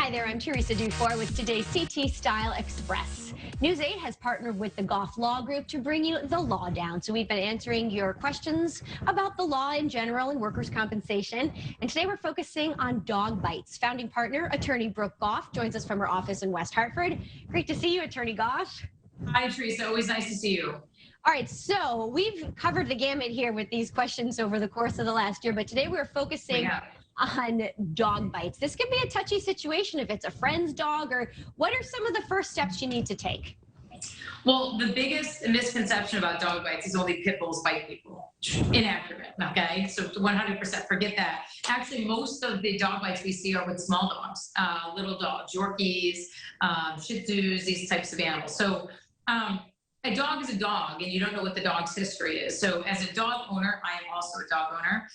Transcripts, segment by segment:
Hi there, I'm Teresa Dufour with today's CT Style Express. News 8 has partnered with the Goff Law Group to bring you the Law Down. So we've been answering your questions about the law in general and workers' compensation. And today we're focusing on dog bites. Founding partner, attorney Brooke Goff, joins us from her office in West Hartford. Great to see you, attorney Goff. Hi, Teresa. Always nice to see you. All right, so we've covered the gamut here with these questions over the course of the last year, but today we're focusing on dog bites. This can be a touchy situation if it's a friend's dog, or what are some of the first steps you need to take? Well, the biggest misconception about dog bites is only pit bulls bite people. Inaccurate, okay? So 100% forget that. Actually, most of the dog bites we see are with small dogs, little dogs, Yorkies, Shih Tzus, these types of animals. So a dog is a dog, and you don't know what the dog's history is. So as a dog owner, I am also a dog owner,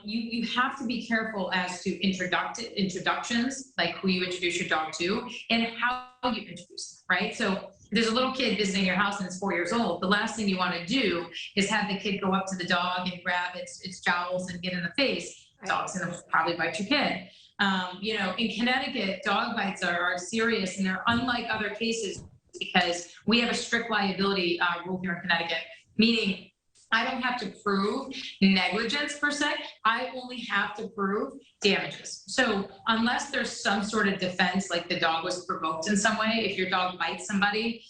you have to be careful as to introductions, like who you introduce your dog to and how you introduce them, right? So there's a little kid visiting your house and it's 4 years old. The last thing you want to do is have the kid go up to the dog and grab its jowls and get in the face. The dog's going to probably bite your kid. You know, in Connecticut, dog bites are serious, and they're unlike other cases because we have a strict liability rule here in Connecticut, meaning I don't have to prove negligence per se. I only have to prove damages. So unless there's some sort of defense, like the dog was provoked in some way, if your dog bites somebody,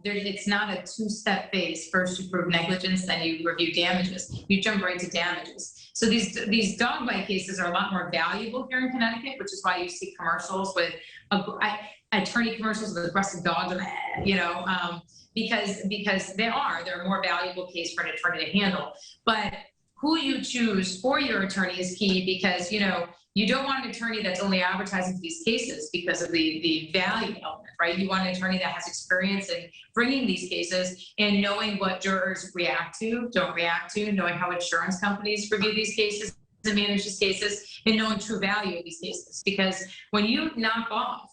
it's not a two-step phase. First you prove negligence, then you review damages. You jump right to damages. So these dog bite cases are a lot more valuable here in Connecticut, which is why you see commercials with attorney commercials with aggressive dogs, you know, because they're a more valuable case for an attorney to handle. But who you choose for your attorney is key, because, you know, you don't want an attorney that's only advertising these cases because of the value element, right? You want an attorney that has experience in bringing these cases and knowing what jurors react to, don't react to, knowing how insurance companies review these cases and manage these cases, and knowing true value of these cases. Because when you knock off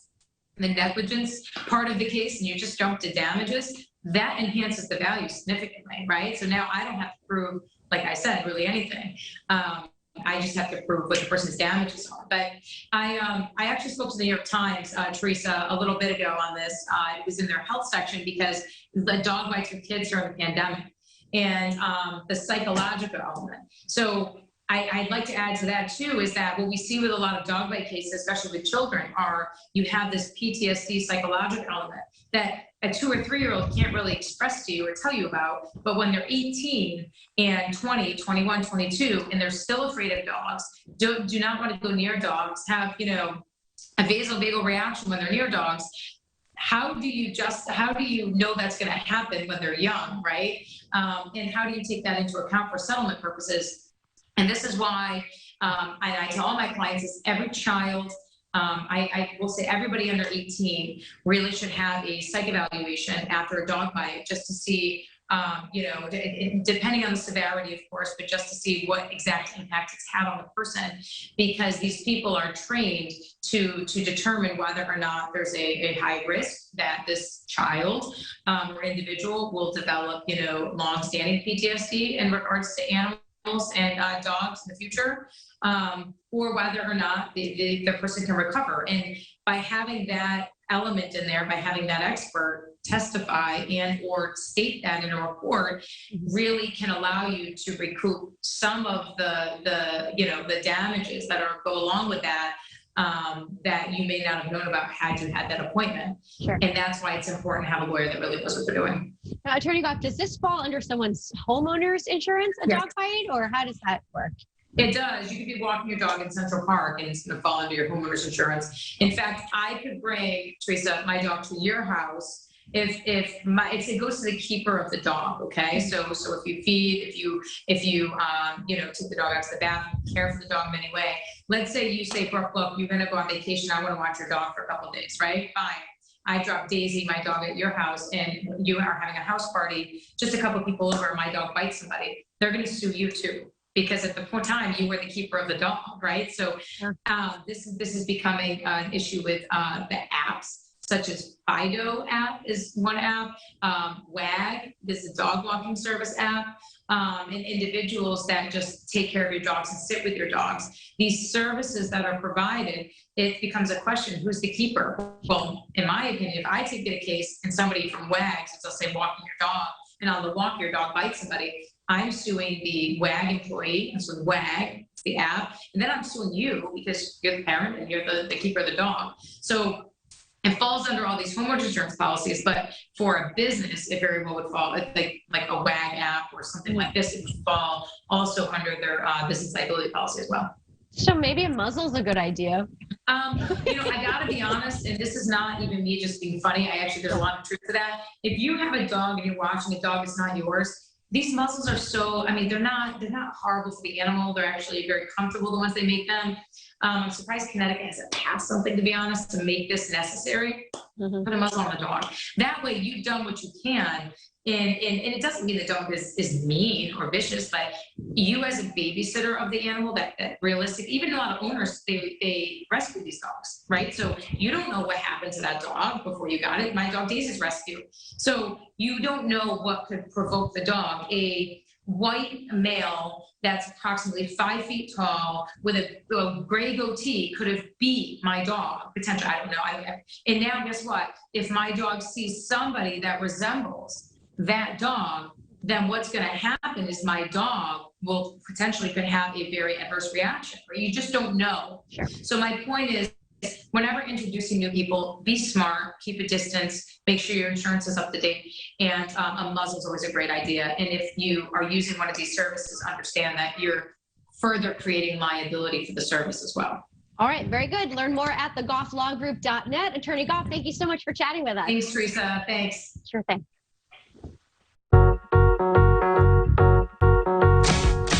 the negligence part of the case and you just jump to damages, that enhances the value significantly, right? So now I don't have to prove, like I said, really anything. I just have to prove what the person's damages are. But I actually spoke to the New York Times, Teresa, a little bit ago on this. It was in their health section because the dog bites with kids during the pandemic, and the psychological element. So I'd like to add to that too, is that what we see with a lot of dog bite cases, especially with children, are you have this PTSD psychological element that a 2 or 3 year old can't really express to you or tell you about. But when they're 18 and 20, 21, 22, and they're still afraid of dogs, do not want to go near dogs, have, you know, a vasovagal reaction when they're near dogs. How do you know that's going to happen when they're young, right? And how do you take that into account for settlement purposes? And this is why I tell all my clients is every child, I will say everybody under 18 really should have a psych evaluation after a dog bite, just to see, you know, depending on the severity, of course, but just to see what exact impact it's had on the person, because these people are trained to determine whether or not there's a high risk that this child or individual will develop, you know, long-standing PTSD in regards to animals and dogs in the future, or whether or not the person can recover. And by having that element in there, by having that expert testify and or state that in a report, really can allow you to recoup some of the you know, the damages that go along with that, that you may not have known about had you had that appointment. Sure. And that's why it's important to have a lawyer that really knows what they're doing. Now, Attorney Goff, does this fall under someone's homeowner's insurance, a dog bite, or how does that work? It does. You could be walking your dog in Central Park and it's going to fall under your homeowner's insurance. In fact, I could bring, Teresa, my dog to your house if it goes to the keeper of the dog. Okay. So if you feed, if you you know, take the dog out to the bathroom, care for the dog in any way. Let's say you say, Brooke, look, you're going to go on vacation. I want to watch your dog for a couple of days, right? Fine. I drop Daisy, my dog, at your house, and you are having a house party, just a couple of people over, my dog bites somebody. They're going to sue you too, because at the time you were the keeper of the dog, right? So this is becoming an issue with the apps. such as Fido app is one app, WAG, this is a dog walking service app, and individuals that just take care of your dogs and sit with your dogs. These services that are provided, it becomes a question, who's the keeper? Well, in my opinion, if I get a case and somebody from WAG, so they'll say walking your dog, and on the walk your dog bites somebody, I'm suing the WAG employee, and so WAG, it's the app, and then I'm suing you because you're the parent and you're the keeper of the dog. So it falls under all these homeowners insurance policies, but for a business, it very well would fall like a WAG app or something like this. It would fall also under their business liability policy as well. So maybe a muzzle's a good idea. I gotta be honest, and this is not even me just being funny. There's a lot of truth to that. If you have a dog and you're watching a dog is not yours, these muzzles are so, they're not horrible for the animal. They're actually very comfortable, the ones they make them. I'm surprised Connecticut hasn't passed something, to be honest, to make this necessary. Put a muzzle on the dog. That way you've done what you can. And it doesn't mean the dog is mean or vicious, but you as a babysitter of the animal, that realistic, even a lot of owners, they rescue these dogs, right? So you don't know what happened to that dog before you got it. My dog Daisy's rescued. So you don't know what could provoke the dog. A white male that's approximately 5 feet tall with a gray goatee could have beat my dog, potentially, I don't know. And now guess what? If my dog sees somebody that resembles that dog, then what's going to happen is my dog will potentially could have a very adverse reaction, right? You just don't know. Sure. So my point is, whenever introducing new people, be smart, keep a distance, make sure your insurance is up to date, and a muzzle is always a great idea. And if you are using one of these services, understand that you're further creating liability for the service as well. All right, very good. Learn more at thegofflawgroup.net. Attorney Goff, thank you so much for chatting with us. Thanks, Teresa. Thanks. Sure thing.